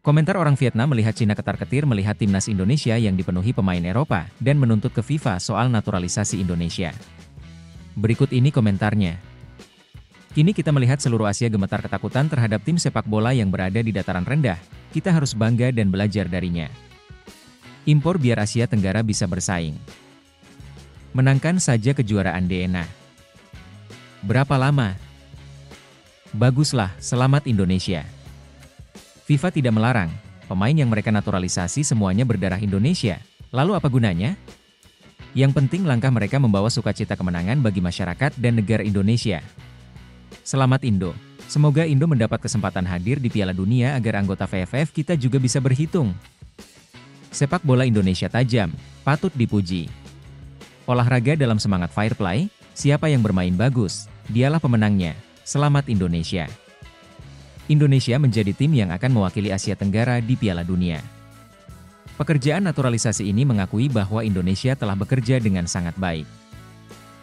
Komentar orang Vietnam melihat Cina ketar-ketir melihat timnas Indonesia yang dipenuhi pemain Eropa dan menuntut ke FIFA soal naturalisasi Indonesia. Berikut ini komentarnya. Kini kita melihat seluruh Asia gemetar ketakutan terhadap tim sepak bola yang berada di dataran rendah. Kita harus bangga dan belajar darinya. Impor biar Asia Tenggara bisa bersaing. Menangkan saja kejuaraan DNA. Berapa lama? Baguslah, selamat Indonesia. FIFA tidak melarang, pemain yang mereka naturalisasi semuanya berdarah Indonesia. Lalu apa gunanya? Yang penting langkah mereka membawa sukacita kemenangan bagi masyarakat dan negara Indonesia. Selamat Indo. Semoga Indo mendapat kesempatan hadir di Piala Dunia agar anggota VFF kita juga bisa berhitung. Sepak bola Indonesia tajam, patut dipuji. Olahraga dalam semangat fair play, siapa yang bermain bagus, dialah pemenangnya. Selamat Indonesia. Indonesia menjadi tim yang akan mewakili Asia Tenggara di Piala Dunia. Pekerjaan naturalisasi ini mengakui bahwa Indonesia telah bekerja dengan sangat baik.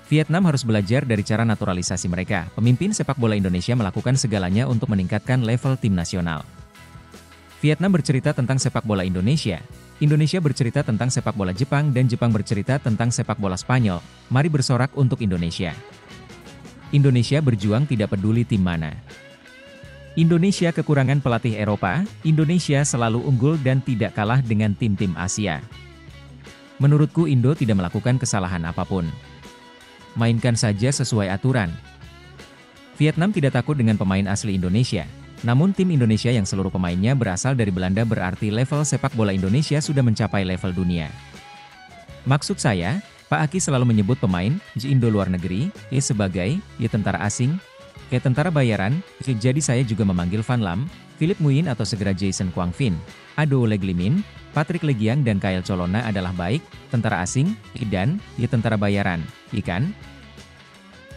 Vietnam harus belajar dari cara naturalisasi mereka. Pemimpin sepak bola Indonesia melakukan segalanya untuk meningkatkan level tim nasional. Vietnam bercerita tentang sepak bola Indonesia. Indonesia bercerita tentang sepak bola Jepang dan Jepang bercerita tentang sepak bola Spanyol. Mari bersorak untuk Indonesia. Indonesia berjuang tidak peduli tim mana. Indonesia kekurangan pelatih Eropa, Indonesia selalu unggul dan tidak kalah dengan tim-tim Asia. Menurutku Indo tidak melakukan kesalahan apapun. Mainkan saja sesuai aturan. Vietnam tidak takut dengan pemain asli Indonesia. Namun tim Indonesia yang seluruh pemainnya berasal dari Belanda berarti level sepak bola Indonesia sudah mencapai level dunia. Maksud saya, Pak Aki selalu menyebut pemain, Indo luar negeri, sebagai, tentara asing, tentara bayaran, jadi saya juga memanggil Van Lam, Philip Nguyen atau segera Jason Quang Vinh, Ado Leglimin, Patrick Legiang dan Kyle Colonna adalah baik, tentara asing, dan, tentara bayaran, ikan.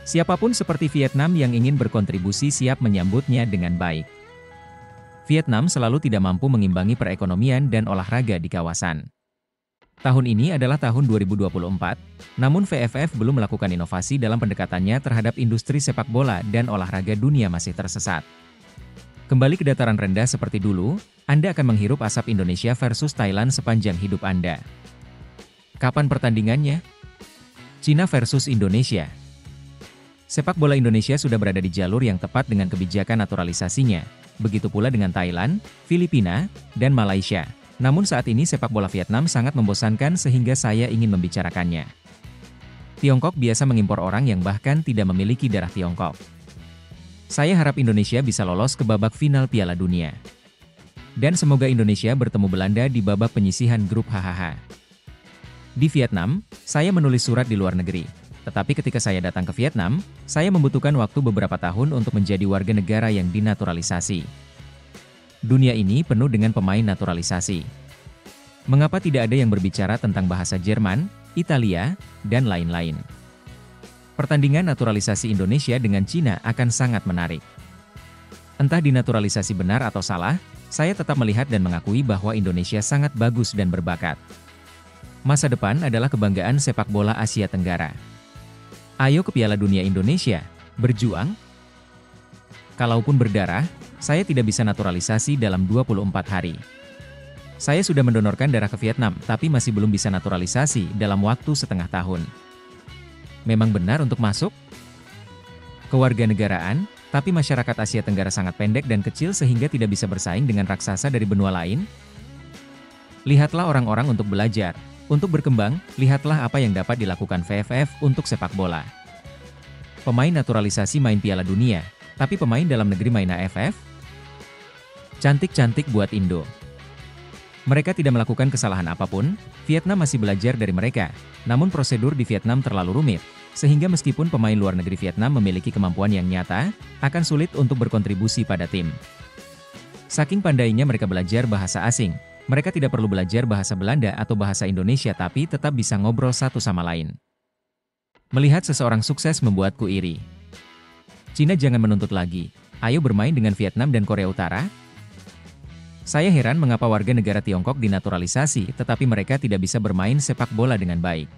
Siapapun seperti Vietnam yang ingin berkontribusi siap menyambutnya dengan baik. Vietnam selalu tidak mampu mengimbangi perekonomian dan olahraga di kawasan. Tahun ini adalah tahun 2024, namun VFF belum melakukan inovasi dalam pendekatannya terhadap industri sepak bola dan olahraga dunia masih tersesat. Kembali ke dataran rendah seperti dulu, Anda akan menghirup asap Indonesia versus Thailand sepanjang hidup Anda. Kapan pertandingannya? Cina versus Indonesia. Sepak bola Indonesia sudah berada di jalur yang tepat dengan kebijakan naturalisasinya, begitu pula dengan Thailand, Filipina, dan Malaysia. Namun saat ini sepak bola Vietnam sangat membosankan sehingga saya ingin membicarakannya. Tiongkok biasa mengimpor orang yang bahkan tidak memiliki darah Tiongkok. Saya harap Indonesia bisa lolos ke babak final Piala Dunia. Dan semoga Indonesia bertemu Belanda di babak penyisihan grup HHH. Di Vietnam, saya menulis surat di luar negeri. Tetapi ketika saya datang ke Vietnam, saya membutuhkan waktu beberapa tahun untuk menjadi warga negara yang dinaturalisasi. Dunia ini penuh dengan pemain naturalisasi. Mengapa tidak ada yang berbicara tentang bahasa Jerman, Italia, dan lain-lain? Pertandingan naturalisasi Indonesia dengan Cina akan sangat menarik. Entah dinaturalisasi benar atau salah, saya tetap melihat dan mengakui bahwa Indonesia sangat bagus dan berbakat. Masa depan adalah kebanggaan sepak bola Asia Tenggara. Ayo ke Piala Dunia Indonesia, berjuang. Kalaupun berdarah, saya tidak bisa naturalisasi dalam 24 hari. Saya sudah mendonorkan darah ke Vietnam, tapi masih belum bisa naturalisasi dalam waktu setengah tahun. Memang benar untuk masuk? Kewarganegaraan, tapi masyarakat Asia Tenggara sangat pendek dan kecil sehingga tidak bisa bersaing dengan raksasa dari benua lain? Lihatlah orang-orang untuk belajar, untuk berkembang, lihatlah apa yang dapat dilakukan VFF untuk sepak bola. Pemain naturalisasi main Piala Dunia, tapi pemain dalam negeri main AFF? Cantik-cantik buat Indo. Mereka tidak melakukan kesalahan apapun, Vietnam masih belajar dari mereka, namun prosedur di Vietnam terlalu rumit, sehingga meskipun pemain luar negeri Vietnam memiliki kemampuan yang nyata, akan sulit untuk berkontribusi pada tim. Saking pandainya mereka belajar bahasa asing, mereka tidak perlu belajar bahasa Belanda atau bahasa Indonesia tapi tetap bisa ngobrol satu sama lain. Melihat seseorang sukses membuatku iri. Cina jangan menuntut lagi, ayo bermain dengan Vietnam dan Korea Utara. Saya heran mengapa warga negara Tiongkok dinaturalisasi tetapi mereka tidak bisa bermain sepak bola dengan baik.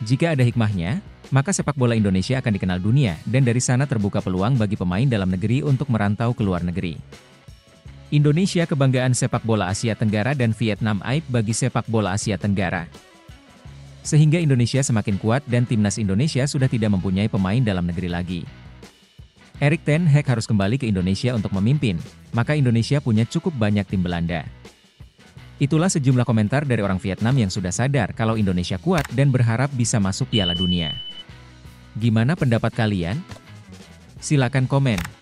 Jika ada hikmahnya, maka sepak bola Indonesia akan dikenal dunia dan dari sana terbuka peluang bagi pemain dalam negeri untuk merantau ke luar negeri. Indonesia kebanggaan sepak bola Asia Tenggara dan Vietnam aib bagi sepak bola Asia Tenggara. Sehingga Indonesia semakin kuat dan timnas Indonesia sudah tidak mempunyai pemain dalam negeri lagi. Erik ten Hag harus kembali ke Indonesia untuk memimpin, maka Indonesia punya cukup banyak tim Belanda. Itulah sejumlah komentar dari orang Vietnam yang sudah sadar kalau Indonesia kuat dan berharap bisa masuk Piala Dunia. Gimana pendapat kalian? Silakan komen.